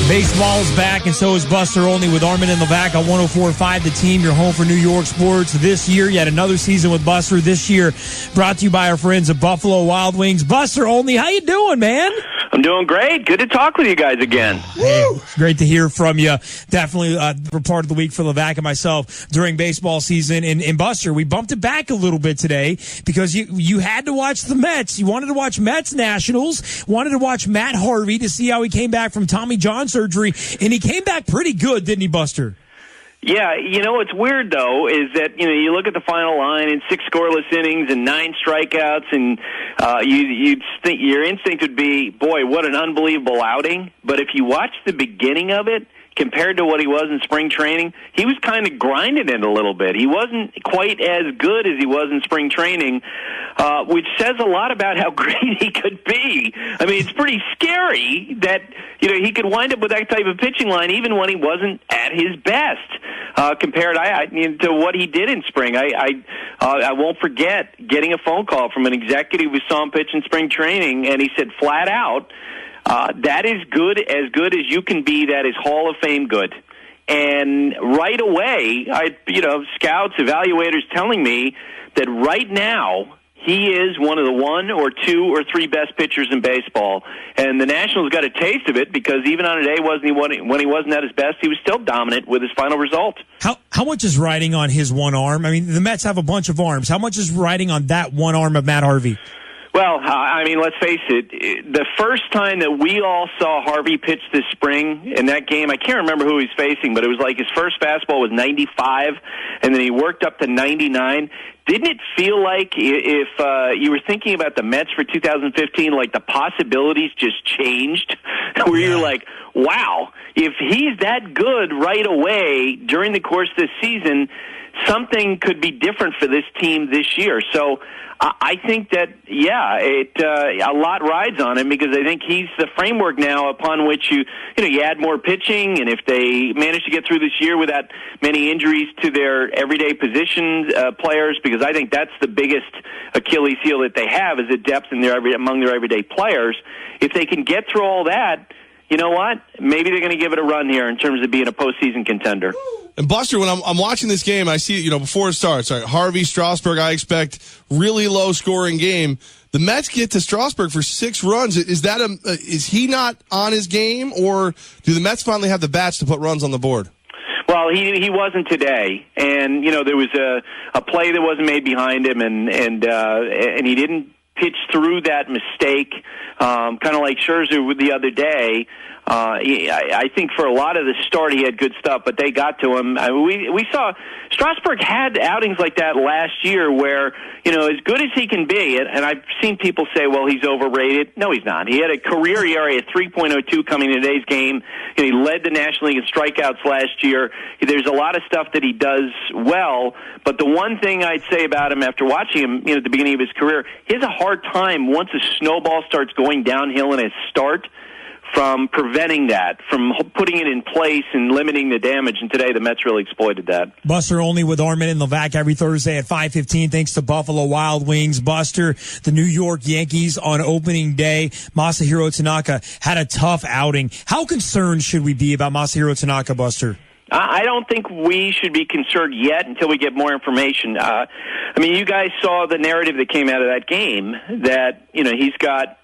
Baseball's back, and so is Buster Olney with Armen and Levack on 104.5 The Team, your home for New York sports. This year, yet another season with Buster. This year, brought to you by our friends at Buffalo Wild Wings. Buster Olney, how you doing, man? I'm doing great. Good to talk with you guys again. Hey, great to hear from you. Definitely for part of the week for Levack and myself during baseball season. And Buster, we bumped it back a little bit today because you had to watch the Mets. You wanted to watch Mets Nationals, wanted to watch Matt Harvey to see how he came back from Tommy John surgery, and he came back pretty good, didn't he, Buster? Yeah, what's weird, though, is that, you look at the final line in 6 scoreless innings and 9 strikeouts, and you'd think your instinct would be, boy, what an unbelievable outing. But if you watch the beginning of it, compared to what he was in spring training, he was kind of grinding it a little bit. He wasn't quite as good as he was in spring training, which says a lot about how great he could be. I mean, it's pretty scary that, he could wind up with that type of pitching line even when he wasn't at his best, compared to what he did in spring. I won't forget getting a phone call from an executive who saw him pitch in spring training, and he said flat out, that is as good as you can be. That is Hall of Fame good. And right away, scouts, evaluators telling me that right now he is one of the 1 or 2 or 3 best pitchers in baseball. And the Nationals got a taste of it because even on a day when he wasn't at his best, he was still dominant with his final result. How much is riding on his one arm? I mean, the Mets have a bunch of arms. How much is riding on that one arm of Matt Harvey? Well, let's face it, the first time that we all saw Harvey pitch this spring in that game, I can't remember who he was facing, but it was like his first fastball was 95, and then he worked up to 99. Didn't it feel like if you were thinking about the Mets for 2015, like the possibilities just changed, where you're like, wow, if he's that good right away during the course of this season, something could be different for this team this year. So I think that, a lot rides on him because I think he's the framework now upon which you add more pitching, and if they manage to get through this year without many injuries to their everyday position players, because I think that's the biggest Achilles heel that they have is the depth among their everyday players. If they can get through all that, you know what? Maybe they're going to give it a run here in terms of being a postseason contender. And Buster, when I'm watching this game, I see, before it starts, all right, Harvey, Strasburg, I expect really low scoring game. The Mets get to Strasburg for 6 runs. Is he not on his game, or do the Mets finally have the bats to put runs on the board? Well, he wasn't today, and there was a play that wasn't made behind him, and he didn't pitch through that mistake, kind of like Scherzer the other day. I think for a lot of the start he had good stuff, but they got to him. We saw Strasburg had outings like that last year where, as good as he can be, and I've seen people say, well, he's overrated. No, he's not. He had a career ERA at 3.02 coming in today's game. He led the National League in strikeouts last year. There's a lot of stuff that he does well, but the one thing I'd say about him after watching him at the beginning of his career, he has a hard time once a snowball starts going downhill in his start from preventing that, from putting it in place and limiting the damage. And today the Mets really exploited that. Buster Olney with Armen and Levack every Thursday at 5:15. Thanks to Buffalo Wild Wings. Buster, the New York Yankees on opening day, Masahiro Tanaka had a tough outing. How concerned should we be about Masahiro Tanaka, Buster? I don't think we should be concerned yet until we get more information. You guys saw the narrative that came out of that game that, he's got,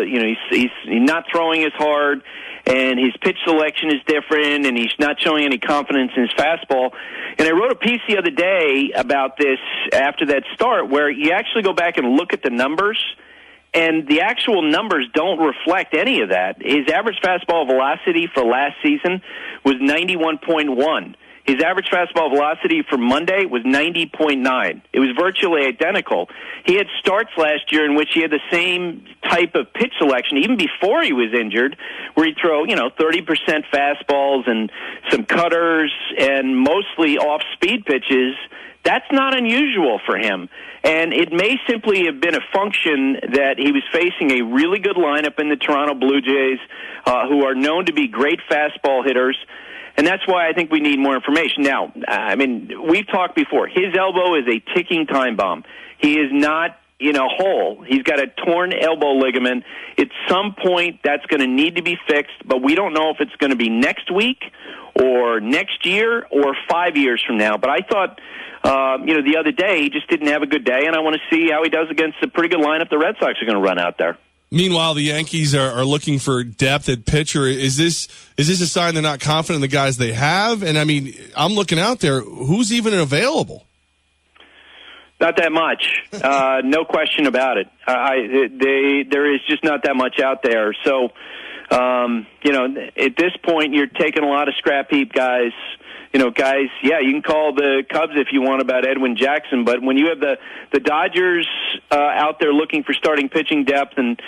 he's not throwing as hard, and his pitch selection is different, and he's not showing any confidence in his fastball. And I wrote a piece the other day about this after that start where you actually go back and look at the numbers, and the actual numbers don't reflect any of that. His average fastball velocity for last season was 91.1. His average fastball velocity for Monday was 90.9. It was virtually identical. He had starts last year in which he had the same type of pitch selection, even before he was injured, where he'd throw, 30% fastballs and some cutters and mostly off-speed pitches. That's not unusual for him. And it may simply have been a function that he was facing a really good lineup in the Toronto Blue Jays, who are known to be great fastball hitters. And that's why I think we need more information. Now, we've talked before. His elbow is a ticking time bomb. He is not hole. He's got a torn elbow ligament. At some point, that's going to need to be fixed, but we don't know if it's going to be next week or next year or 5 years from now. But I thought, the other day, he just didn't have a good day, and I want to see how he does against a pretty good lineup the Red Sox are going to run out there. Meanwhile, the Yankees are looking for depth at pitcher. Is this a sign they're not confident in the guys they have? And, I mean, I'm looking out there. Who's even available? Not that much. No question about it. There is just not that much out there. So, at this point, you're taking a lot of scrap heap guys. Guys, yeah, you can call the Cubs if you want about Edwin Jackson, but when you have the Dodgers out there looking for starting pitching depth and,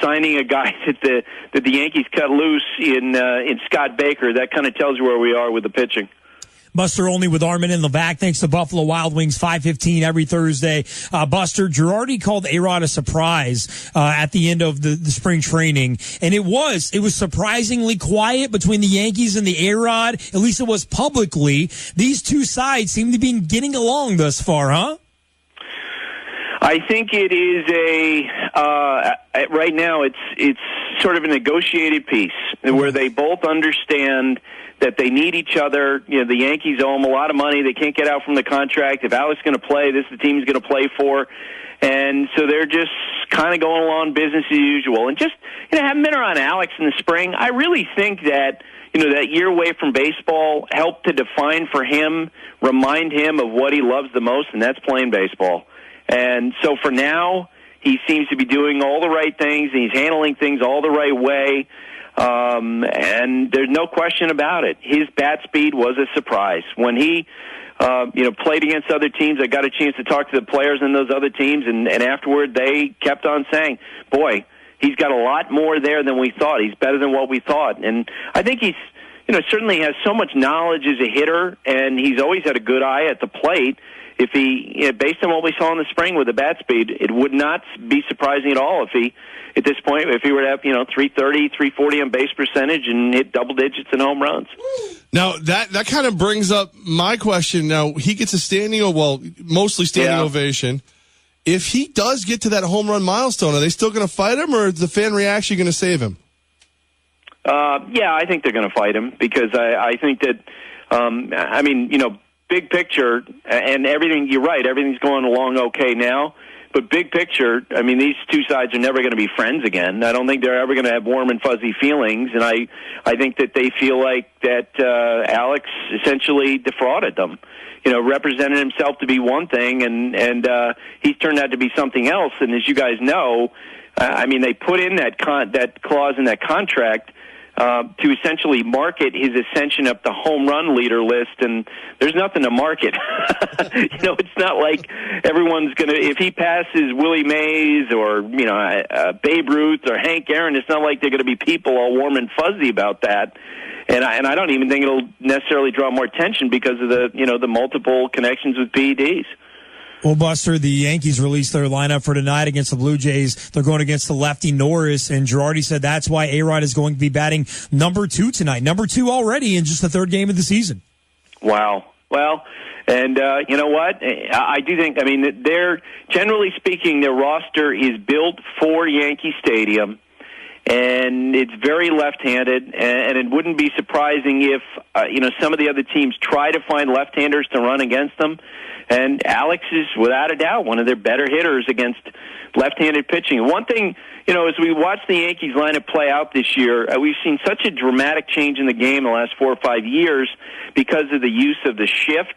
signing a guy that the Yankees cut loose in Scott Baker, that kind of tells you where we are with the pitching. Buster Olney with Armen Levack. Thanks to Buffalo Wild Wings, 5:15 every Thursday. Buster, Girardi called A-Rod a surprise at the end of the spring training, and it was surprisingly quiet between the Yankees and the A-Rod. At least it was publicly. These two sides seem to be getting along thus far, huh? I think it is right now it's sort of a negotiated peace where they both understand that they need each other. The Yankees owe them a lot of money. They can't get out from the contract. If Alex is going to play, this is the team he's going to play for. And so they're just kind of going along business as usual. And just, having been around Alex in the spring, I really think that, that year away from baseball helped to define for him, remind him of what he loves the most, and that's playing baseball. And so for now, he seems to be doing all the right things, and he's handling things all the right way. And there's no question about it. His bat speed was a surprise. When he, played against other teams, I got a chance to talk to the players in those other teams, and afterward they kept on saying, boy, he's got a lot more there than we thought. He's better than what we thought. And I think he's, certainly has so much knowledge as a hitter, and he's always had a good eye at the plate. If he, based on what we saw in the spring with the bat speed, it would not be surprising at all if he, at this point, if he were to have, 330, 340 on base percentage and hit double digits in home runs. Now, that kind of brings up my question. Now, he gets a mostly standing ovation. If he does get to that home run milestone, are they still going to fight him, or is the fan reaction going to save him? I think they're going to fight him because I think that, big picture, and everything, you're right, everything's going along okay now. But big picture, these two sides are never going to be friends again. I don't think they're ever going to have warm and fuzzy feelings, and I think that they feel like that Alex essentially defrauded them. Represented himself to be one thing, and he's turned out to be something else. And as you guys know, they put in that clause in that contract to essentially market his ascension up the home run leader list, and there's nothing to market. It's not like everyone's going to, if he passes Willie Mays or, Babe Ruth or Hank Aaron, it's not like they're going to be people all warm and fuzzy about that. And I don't even think it'll necessarily draw more attention because of the multiple connections with PEDs. Well, Buster, the Yankees released their lineup for tonight against the Blue Jays. They're going against the lefty Norris, and Girardi said that's why A-Rod is going to be batting number 2 tonight. Number 2 already in just the third game of the season. Wow. Well, and you know what? I do think, they're, generally speaking, their roster is built for Yankee Stadium, and it's very left-handed, and it wouldn't be surprising if, some of the other teams try to find left-handers to run against them. And Alex is, without a doubt, one of their better hitters against left-handed pitching. One thing, as we watch the Yankees lineup play out this year, we've seen such a dramatic change in the game in the last 4 or 5 years because of the use of the shift.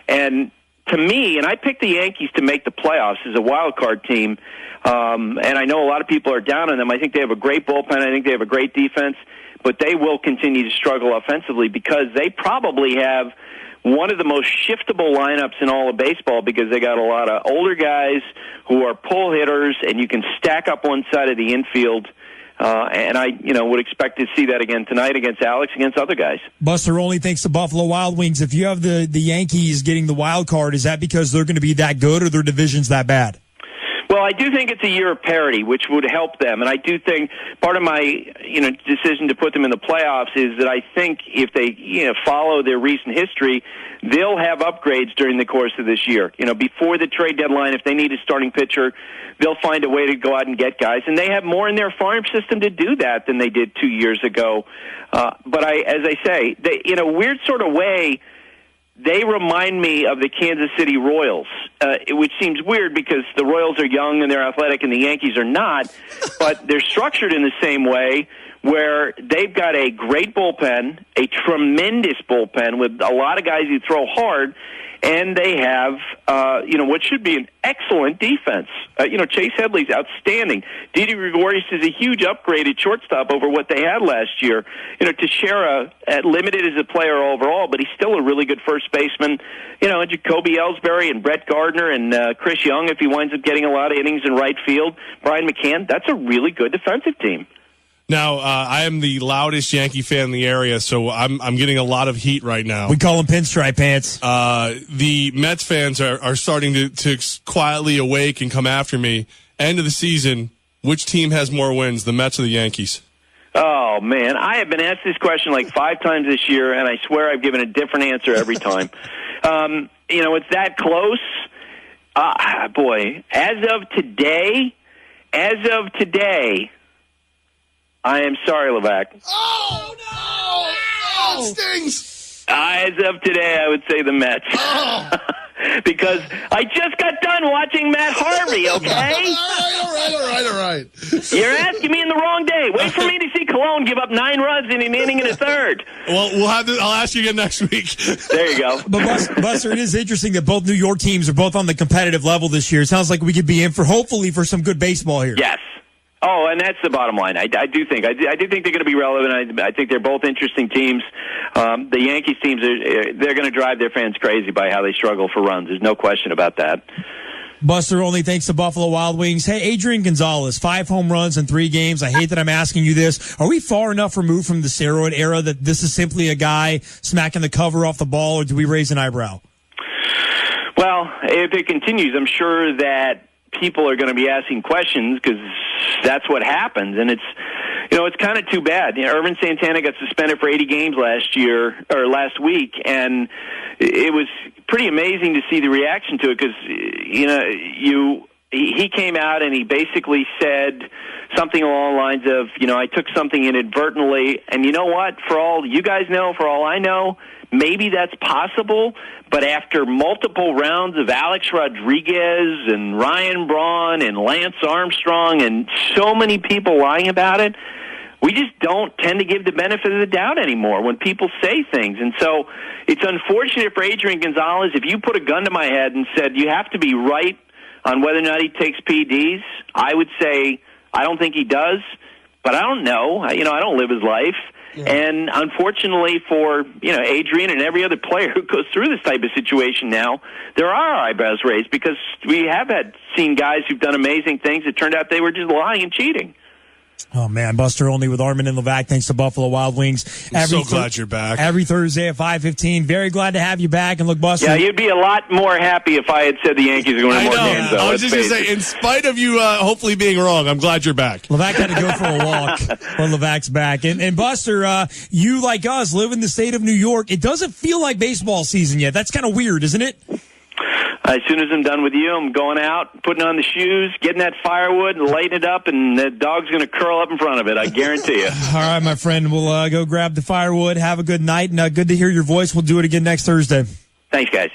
And to me, and I picked the Yankees to make the playoffs as a wild card team, and I know a lot of people are down on them. I think they have a great bullpen. I think they have a great defense, but they will continue to struggle offensively because they probably have one of the most shiftable lineups in all of baseball because they got a lot of older guys who are pull hitters, and you can stack up one side of the infield. And I, would expect to see that again tonight against Alex, against other guys. Buster only thanks to Buffalo Wild Wings. If you have the Yankees getting the wild card, is that because they're going to be that good or their division's that bad? Well, Well, I do think it's a year of parity, which would help them. And I do think part of my, decision to put them in the playoffs is that I think if they, follow their recent history, they'll have upgrades during the course of this year. Before the trade deadline, if they need a starting pitcher, they'll find a way to go out and get guys. And they have more in their farm system to do that than they did 2 years ago. But as I say, they, in a weird sort of way, they remind me of the Kansas City Royals, which seems weird because the Royals are young and they're athletic and the Yankees are not, but they're structured in the same way where they've got a great bullpen, a tremendous bullpen with a lot of guys who throw hard, and they have, what should be an excellent defense. Chase Headley's outstanding. Didi Gregorius is a huge upgrade at shortstop over what they had last year. Teixeira, limited as a player overall, but he's still a really good first baseman. And Jacoby Ellsbury and Brett Gardner and Chris Young, if he winds up getting a lot of innings in right field. Brian McCann, that's a really good defensive team. Now, I am the loudest Yankee fan in the area, so I'm getting a lot of heat right now. We call them pinstripe pants. The Mets fans are starting to quietly awake and come after me. End of the season, which team has more wins, the Mets or the Yankees? Oh, man, I have been asked this question like 5 times this year, and I swear I've given a different answer every time. It's that close. Boy, as of today, I am sorry, Levack. Oh, no! Oh, it stings! As of today, I would say the Mets. Oh. Because I just got done watching Matt Harvey, okay? All right. You're asking me in the wrong day. Wait for me to see Cologne give up 9 runs in an inning and a third. Well, I'll ask you again next week. There you go. But Buster, it is interesting that both New York teams are both on the competitive level this year. It sounds like we could be in hopefully for some good baseball here. Yes. Oh, and that's the bottom line. I do think they're going to be relevant. I think they're both interesting teams. The Yankees teams they're going to drive their fans crazy by how they struggle for runs. There's no question about that. Buster, only thanks to Buffalo Wild Wings. Hey, Adrian Gonzales, 5 home runs in 3 games. I hate that I'm asking you this. Are we far enough removed from the steroid era that this is simply a guy smacking the cover off the ball, or do we raise an eyebrow? Well, if it continues, I'm sure that people are going to be asking questions because that's what happens, and it's kind of too bad. Ervin Santana got suspended for 80 games last week, and it was pretty amazing to see the reaction to it because he came out and he basically said something along the lines of, I took something inadvertently, and you know what? For all you guys know, for all I know, maybe that's possible, but after multiple rounds of Alex Rodriguez and Ryan Braun and Lance Armstrong and so many people lying about it, we just don't tend to give the benefit of the doubt anymore when people say things. And so it's unfortunate for Adrian Gonzales. If you put a gun to my head and said you have to be right on whether or not he takes PEDs, I would say I don't think he does, but I don't know. I don't live his life. And unfortunately for, Adrian and every other player who goes through this type of situation now, there are eyebrows raised because we have seen guys who've done amazing things. It turned out they were just lying and cheating. Oh, man. Buster Olney with Armen Levack. Thanks to Buffalo Wild Wings. I'm so glad you're back. Every Thursday at 5:15. Very glad to have you back. And look, Buster. Yeah, you'd be a lot more happy if I had said the Yankees are going to win more games. I was just going to say, in spite of you hopefully being wrong, I'm glad you're back. Levack had to go for a walk when Levack's back. And Buster, you, like us, live in the state of New York. It doesn't feel like baseball season yet. That's kind of weird, isn't it? As soon as I'm done with you, I'm going out, putting on the shoes, getting that firewood, and lighting it up, and the dog's going to curl up in front of it, I guarantee you. All right, my friend. We'll go grab the firewood. Have a good night, and good to hear your voice. We'll do it again next Thursday. Thanks, guys.